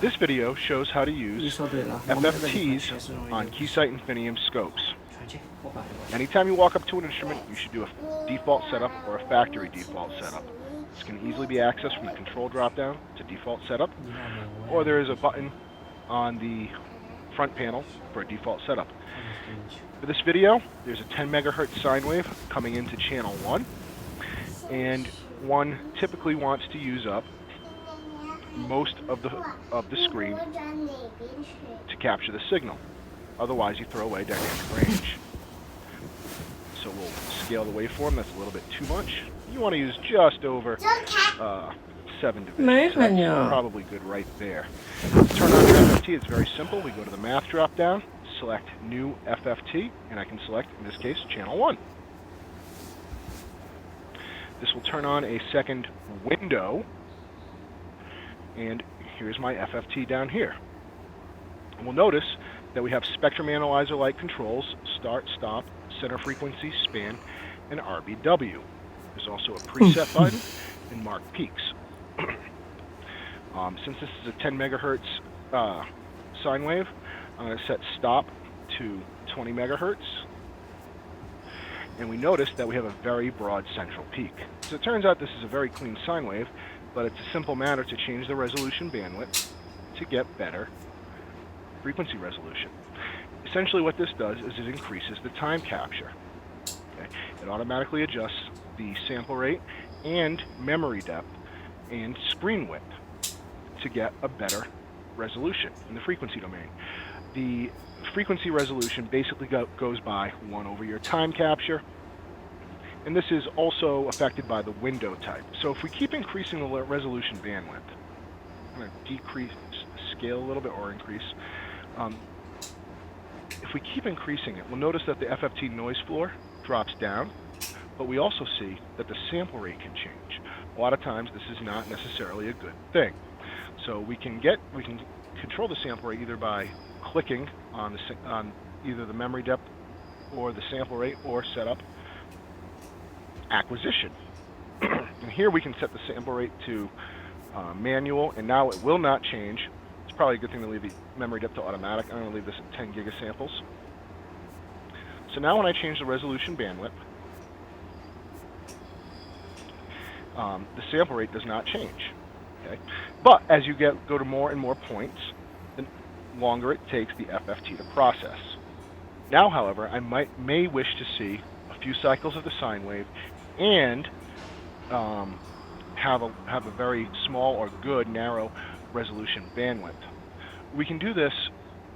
This video shows how to use FFTs on Keysight Infinium scopes. Anytime you walk up to an instrument, you should do a default setup or a factory default setup. This can easily be accessed from the control drop-down to default setup, or there is a button on the front panel for a default setup. For this video, there's a 10 megahertz sine wave coming into channel 1, and one typically wants to use up most of the screen to capture the signal. Otherwise, you throw away dynamic range. So we'll scale the waveform. That's a little bit too much. You want to use just over 7 divisions. So that's probably good right there. To turn on your FFT, it's very simple. We go to the math drop-down, select New FFT, and I can select, in this case, channel 1. This will turn on a second window, and here's my FFT down here. And we'll notice that we have spectrum analyzer-like controls: start, stop, center frequency, span, and RBW. There's also a preset button and mark peaks. Since this is a 10 megahertz sine wave, I'm going to set stop to 20 megahertz. And we notice that we have a very broad central peak. So it turns out this is a very clean sine wave, but it's a simple matter to change the resolution bandwidth to get better frequency resolution. Essentially what this does is it increases the time capture. Okay? It automatically adjusts the sample rate and memory depth and screen width to get a better resolution in the frequency domain. The frequency resolution basically goes by 1 over your time capture, and this is also affected by the window type. So if we keep increasing the resolution bandwidth, I'm going to decrease, scale a little bit, or increase. If we keep increasing it, we'll notice that the FFT noise floor drops down, but we also see that the sample rate can change. A lot of times this is not necessarily a good thing. So we can control the sample rate either by clicking on either the memory depth or the sample rate, or set up acquisition. And here we can set the sample rate to manual, and now it will not change. It's probably a good thing to leave the memory depth to automatic. I'm going to leave this at 10 gigasamples. So now when I change the resolution bandwidth, the sample rate does not change. Okay? But as you go to more and more points, the longer it takes the FFT to process. Now, however, I may wish to see a few cycles of the sine wave and have a very small or good narrow resolution bandwidth. We can do this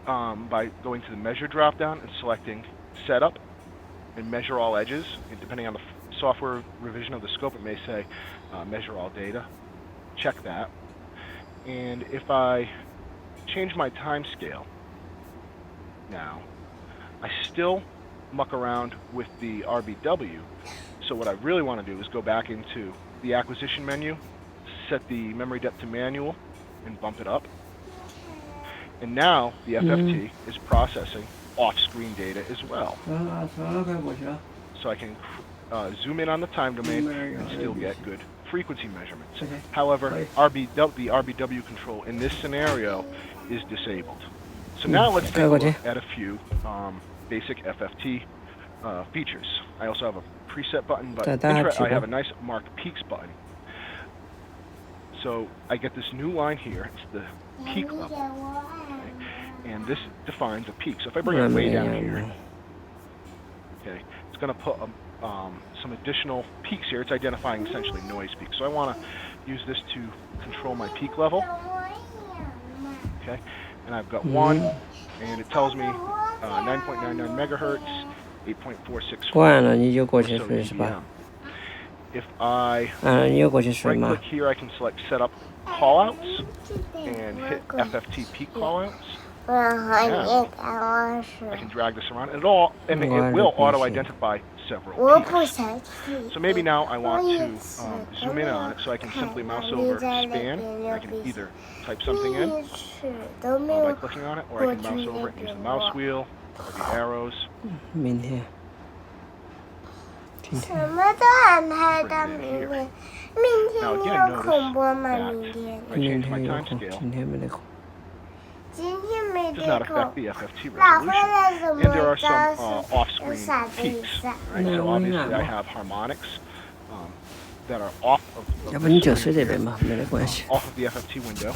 by going to the measure drop-down and selecting setup and measure all edges. And depending on the software revision of the scope, it may say measure all data. Check that. And if I change my time scale now, I still muck around with the RBW. So what I really want to do is go back into the acquisition menu, set the memory depth to manual, and bump it up. And now the FFT is processing off-screen data as well. So I can zoom in on the time domain and still get good frequency measurements. However, the RBW control in this scenario is disabled. So now let's take a look at a few basic FFT features. I also have a preset button, but I have a nice mark peaks button. So I get this new line here. It's the peak level. Okay? And this defines a peak. So if I bring it way down here, okay, it's going to put some additional peaks here. It's identifying essentially noise peaks. So I want to use this to control my peak level. Okay, and I've got 1, and it tells me 9.99 megahertz, 8.46. Bueno, y yo coche dBm. If I right-click here, I can select Setup Callouts and hit FFT Peak Callouts. Now, I can drag this around, and it will auto-identify several peaks. So maybe now I want to zoom in on it, so I can simply mouse over span. I can either type something in by clicking on it, or I can mouse over it and use the mouse wheel or the arrows. 什么都很黑的明天，明天有恐怖吗？明天？I change my time scale. 今天没得空。今天没 Does not 得 affect 恐。 the FFT 老会 resolution. 了什 And there 么 are some 招式？ off-screen 傻的 peaks. 傻。 Right? So obviously I have harmonics that are off of 要 the 不你就 screen 睡这 here, 边吧，没得关系。 off of the FFT window,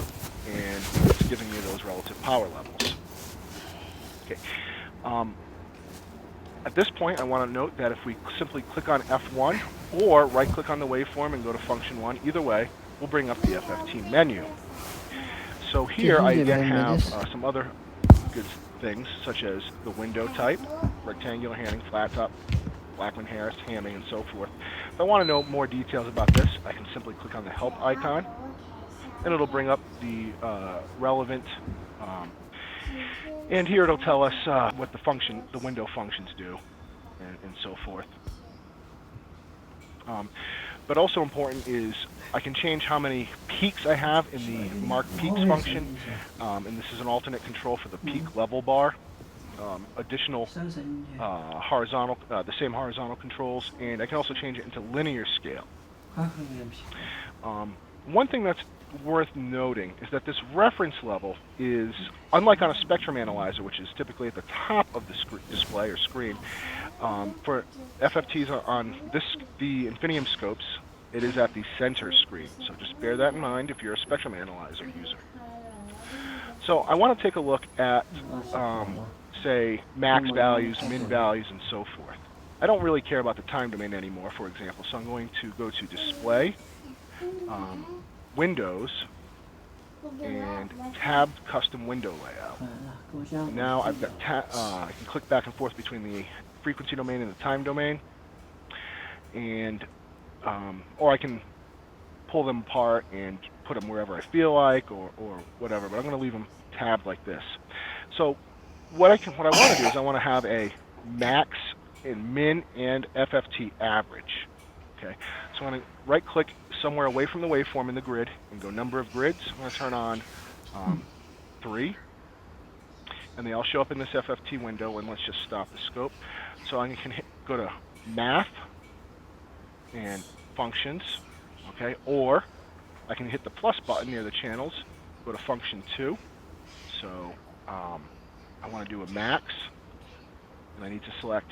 and it's giving me those relative power levels. Okay. At this point, I want to note that if we simply click on F1 or right-click on the waveform and go to function 1, either way, we'll bring up the FFT menu. So here I again have some other good things, such as the window type, rectangular handing, flat top, Blackman Harris, hamming, and so forth. If I want to know more details about this, I can simply click on the help icon, and it'll bring up the relevant, and here it'll tell us what the window functions do, and so forth. But also important is I can change how many peaks I have in the mark peaks function, and this is an alternate control for the peak level bar. Additional horizontal, the same horizontal controls, and I can also change it into linear scale. One thing that's worth noting is that this reference level is, unlike on a spectrum analyzer, which is typically at the top of the display or screen, for FFTs on the Infinium scopes, it is at the center screen. So just bear that in mind if you're a spectrum analyzer user. So I want to take a look at say max values, min values, and so forth. I don't really care about the time domain anymore, for example, so I'm going to go to Display, Windows, and Tabbed Custom Window Layout. And now I've got I can click back and forth between the frequency domain and the time domain, and or I can pull them apart and put them wherever I feel like, or whatever. But I'm going to leave them tabbed like this. So what I want to do is I want to have a max and min and FFT average. Okay, so I'm going to right-click somewhere away from the waveform in the grid and go number of grids. I'm going to turn on 3, and they all show up in this FFT window. And let's just stop the scope. So I can go to Math and Functions. Okay, or I can hit the plus button near the channels. Go to Function 2. So I want to do a max, and I need to select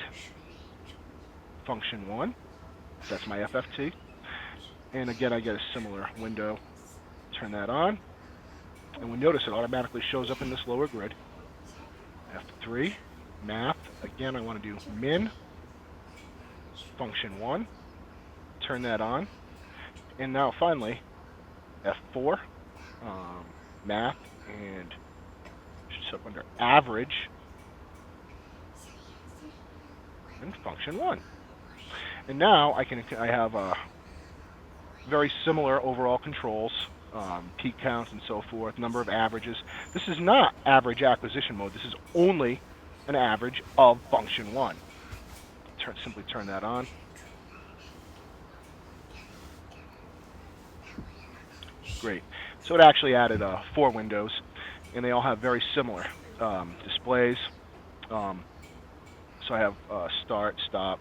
function 1. That's my FFT. And again, I get a similar window. Turn that on, and we notice it automatically shows up in this lower grid. F3, math. Again, I want to do min, function 1. Turn that on. And now finally, F4, math, and should up under average, and function 1. And now I have very similar overall controls, peak counts and so forth, number of averages. This is not average acquisition mode. This is only an average of function 1. Simply turn that on. Great. So it actually added 4 windows, and they all have very similar displays. So I have start, stop,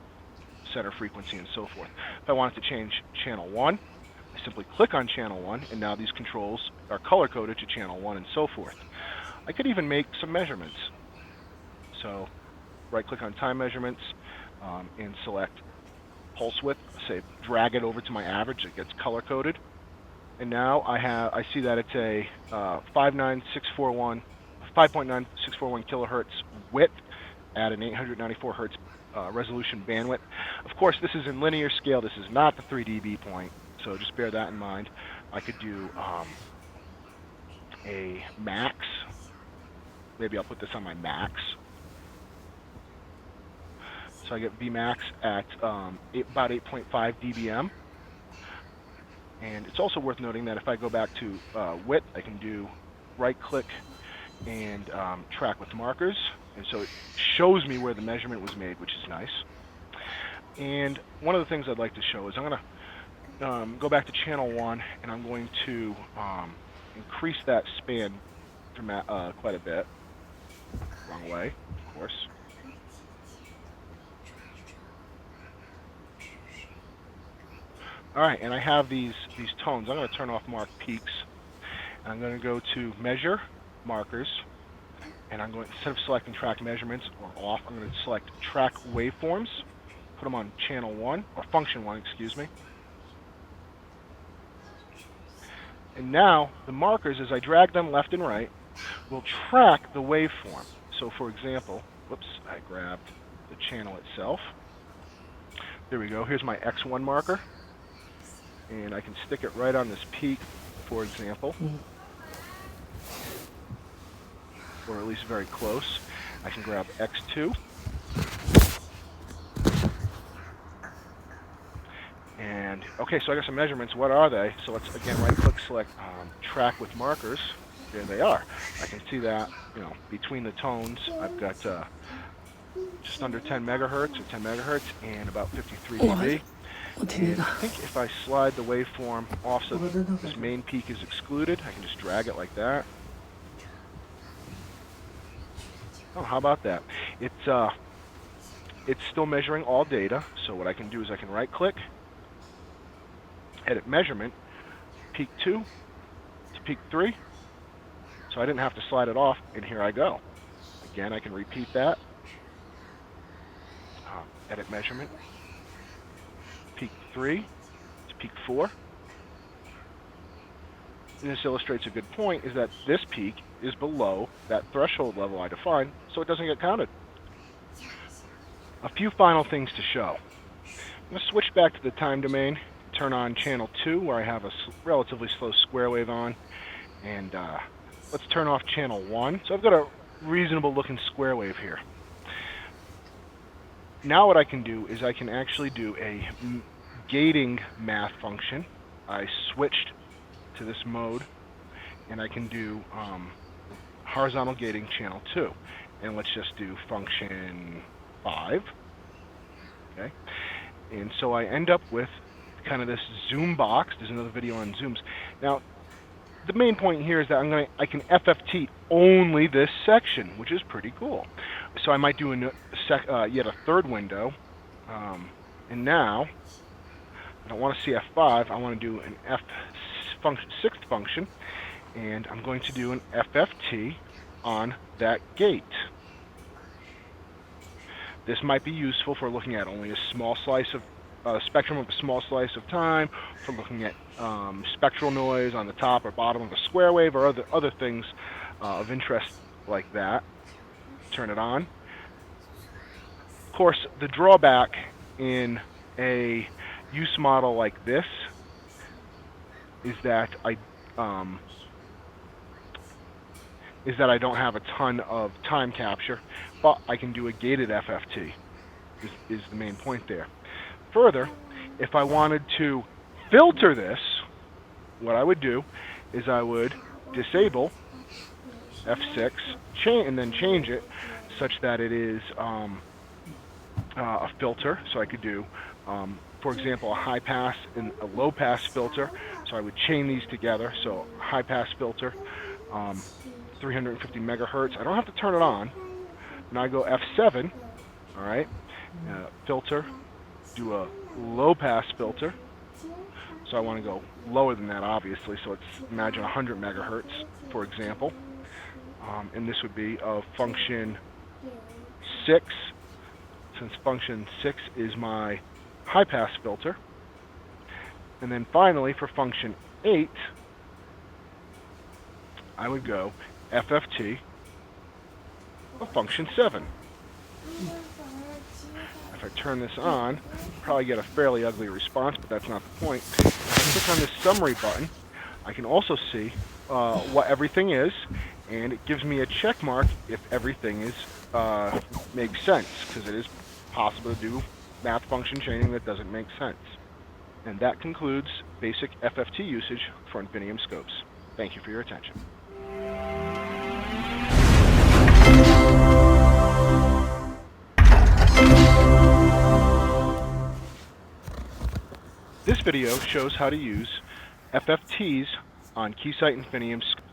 center frequency, and so forth. If I wanted to change channel 1, I simply click on channel 1, and now these controls are color-coded to channel 1 and so forth. I could even make some measurements. So right-click on time measurements and select pulse width. Say drag it over to my average. It gets color-coded. And now I see that it's a 5.9641 kilohertz width at an 894 hertz resolution bandwidth. Of course, this is in linear scale. This is not the 3 dB point, so just bear that in mind. I could do a max. Maybe I'll put this on my max. So I get Vmax at about 8.5 dBm. And it's also worth noting that if I go back to width, I can do right-click and track with markers. And so it shows me where the measurement was made, which is nice. And one of the things I'd like to show is I'm going to go back to channel 1, and I'm going to increase that span quite a bit. Wrong way, of course. All right, and I have these tones. I'm going to turn off mark peaks. I'm going to go to measure markers, and I'm going, instead of selecting track measurements or off, I'm going to select track waveforms, put them on channel 1, or function 1, excuse me. And now the markers, as I drag them left and right, will track the waveform. So for example, whoops, I grabbed the channel itself. There we go. Here's my X1 marker. And I can stick it right on this peak, for example. Or at least very close. I can grab X2. And, okay, so I got some measurements. What are they? So let's, again, right-click, select track with markers. There they are. I can see that, you know, between the tones, I've got just under 10 megahertz or 10 megahertz and about 53 dB. And I think if I slide the waveform off so this main peak is excluded, I can just drag it like that. Oh, how about that? It's still measuring all data, so what I can do is I can right-click, edit measurement, peak 2 to peak 3. So I didn't have to slide it off, and here I go. Again, I can repeat that. Edit measurement, peak 3 to peak 4. And this illustrates a good point, is that this peak is below that threshold level I defined, so it doesn't get counted. A few final things to show. I'm going to switch back to the time domain, turn on channel 2 where I have a relatively slow square wave on, and let's turn off channel 1. So I've got a reasonable looking square wave here. Now what I can do is I can actually do a gating math function. I switched to this mode, and I can do horizontal gating channel 2. And let's just do function 5. Okay, and so I end up with kind of this zoom box. There's another video on zooms. Now, the main point here is that I can FFT only this section, which is pretty cool. So I might do yet a third window, and now I don't want to see F5. I want to do an sixth function, and I'm going to do an FFT on that gate. This might be useful for looking at only a small slice of spectrum of a small slice of time, for looking at spectral noise on the top or bottom of a square wave, or other things of interest like that. Turn it on. Of course, the drawback in a use model like this is that I don't have a ton of time capture, but I can do a gated FFT, is the main point there. Further, if I wanted to filter this, what I would do is I would disable F6 and then change it such that it is a filter. So I could do, for example, a high pass and a low pass filter. So I would chain these together. So high pass filter, 350 megahertz. I don't have to turn it on. Now I go F7, all right, filter, do a low pass filter. So I want to go lower than that, obviously. So let's imagine 100 megahertz, for example. And this would be of function 6, since function 6 is my high pass filter. And then finally, for function 8, I would go FFT of function 7. If I turn this on, I'll probably get a fairly ugly response, but that's not the point. If I click on this summary button, I can also see what everything is, and it gives me a check mark if everything is makes sense, because it is possible to do math function chaining that doesn't make sense. And that concludes basic FFT usage for Infinium scopes. Thank you for your attention. This video shows how to use FFTs on Keysight Infinium scopes.